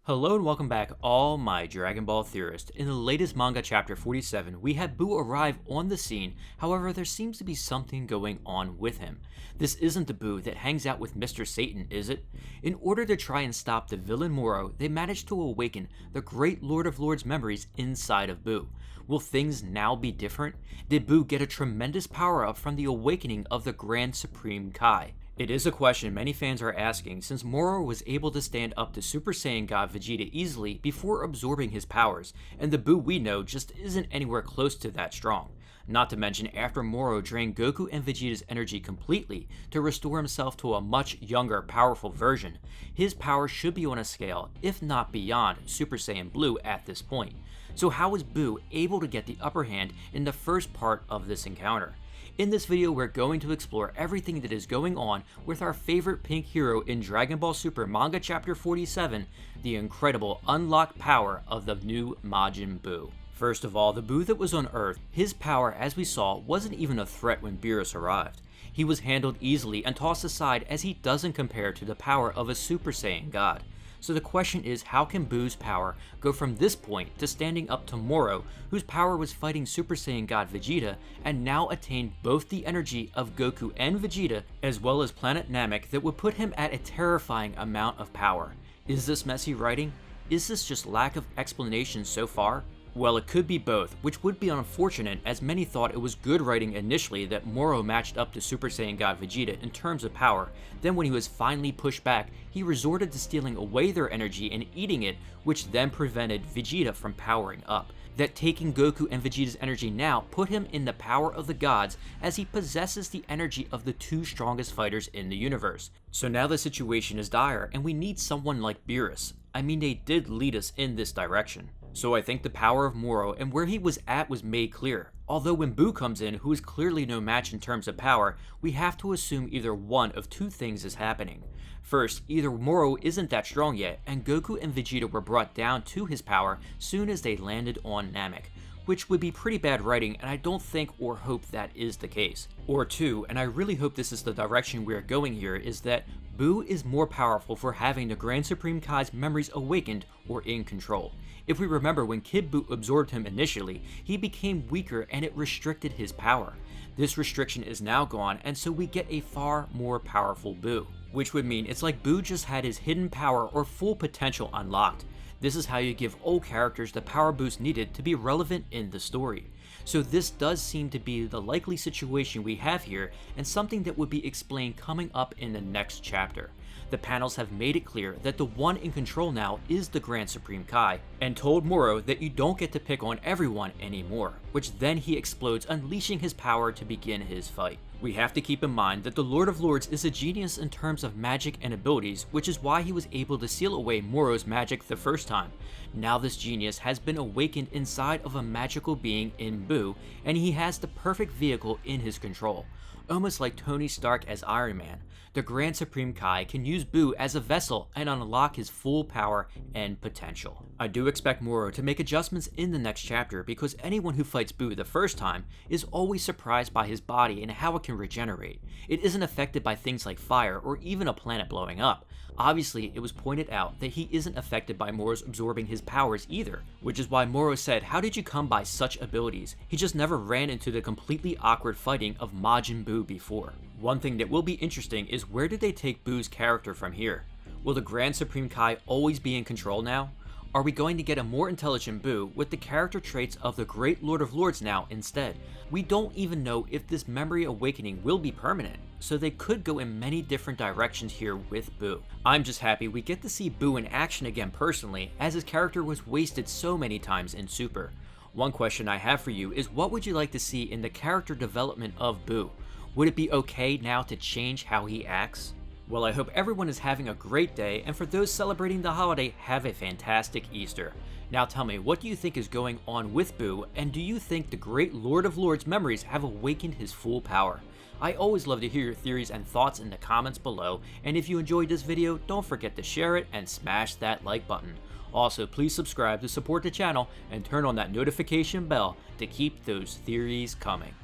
Hello and welcome back, all my Dragon Ball theorists. In the latest Manga Chapter 47, we have Buu arrive on the scene. However, there seems to be something going on with him. This isn't the Buu that hangs out with Mr. Satan, is it? In order to try and stop the villain Moro, they managed to awaken the great Lord of Lords memories inside of Buu. Will things now be different? Did Buu get a tremendous power-up from the awakening of the Grand Supreme Kai? It is a question many fans are asking since Moro was able to stand up to Super Saiyan God Vegeta easily before absorbing his powers, and the Buu we know just isn't anywhere close to that strong. Not to mention, after Moro drained Goku and Vegeta's energy completely to restore himself to a much younger, powerful version, his power should be on a scale, if not beyond, Super Saiyan Blue at this point. So how is Buu able to get the upper hand in the first part of this encounter? In this video, we're going to explore everything that is going on with our favorite pink hero in Dragon Ball Super Manga Chapter 47, the incredible unlocked power of the new Majin Buu. First of all, the Buu that was on Earth, his power, as we saw, wasn't even a threat when Beerus arrived. He was handled easily and tossed aside as he doesn't compare to the power of a Super Saiyan God. So the question is, how can Buu's power go from this point to standing up to Moro, whose power was fighting Super Saiyan God Vegeta, and now attained both the energy of Goku and Vegeta, as well as planet Namek that would put him at a terrifying amount of power? Is this messy writing? Is this just lack of explanation so far? Well, it could be both, which would be unfortunate as many thought it was good writing initially that Moro matched up to Super Saiyan God Vegeta in terms of power. Then when he was finally pushed back, he resorted to stealing away their energy and eating it, which then prevented Vegeta from powering up. That taking Goku and Vegeta's energy now put him in the power of the gods as he possesses the energy of the two strongest fighters in the universe. So now the situation is dire and we need someone like Beerus. I mean, they did lead us in this direction. So I think the power of Moro and where he was at was made clear. Although when Buu comes in, who is clearly no match in terms of power, we have to assume either one of two things is happening. First, either Moro isn't that strong yet, and Goku and Vegeta were brought down to his power soon as they landed on Namek, which would be pretty bad writing, and I don't think or hope that is the case. Or two, and I really hope this is the direction we are going here, is that Buu is more powerful for having the Grand Supreme Kai's memories awakened or in control. If we remember, when Kid Buu absorbed him initially, he became weaker and it restricted his power. This restriction is now gone, and so we get a far more powerful Buu, which would mean it's like Buu just had his hidden power or full potential unlocked. This is how you give old characters the power boost needed to be relevant in the story. So this does seem to be the likely situation we have here, and something that would be explained coming up in the next chapter. The panels have made it clear that the one in control now is the Grand Supreme Kai, and told Moro that you don't get to pick on everyone anymore, which then he explodes, unleashing his power to begin his fight. We have to keep in mind that the Lord of Lords is a genius in terms of magic and abilities, which is why he was able to seal away Moro's magic the first time. Now this genius has been awakened inside of a magical being in Buu, and he has the perfect vehicle in his control. Almost like Tony Stark as Iron Man, the Grand Supreme Kai can use Buu as a vessel and unlock his full power and potential. I do expect Moro to make adjustments in the next chapter because anyone who fights Buu the first time is always surprised by his body and how it can regenerate. It isn't affected by things like fire or even a planet blowing up. Obviously, it was pointed out that he isn't affected by Moro's absorbing his powers either, which is why Moro said, "How did you come by such abilities?" He just never ran into the completely awkward fighting of Majin Buu before. One thing that will be interesting is where did they take Buu's character from here? Will the Grand Supreme Kai always be in control now? Are we going to get a more intelligent Buu with the character traits of the Great Lord of Lords now instead? We don't even know if this memory awakening will be permanent, so they could go in many different directions here with Buu. I'm just happy we get to see Buu in action again personally, as his character was wasted so many times in Super. One question I have for you is, what would you like to see in the character development of Buu? Would it be okay now to change how he acts? Well, I hope everyone is having a great day, and for those celebrating the holiday, have a fantastic Easter. Now tell me, what do you think is going on with Buu, and do you think the great Lord of Lords memories have awakened his full power? I always love to hear your theories and thoughts in the comments below, and if you enjoyed this video, don't forget to share it and smash that like button. Also, please subscribe to support the channel and turn on that notification bell to keep those theories coming.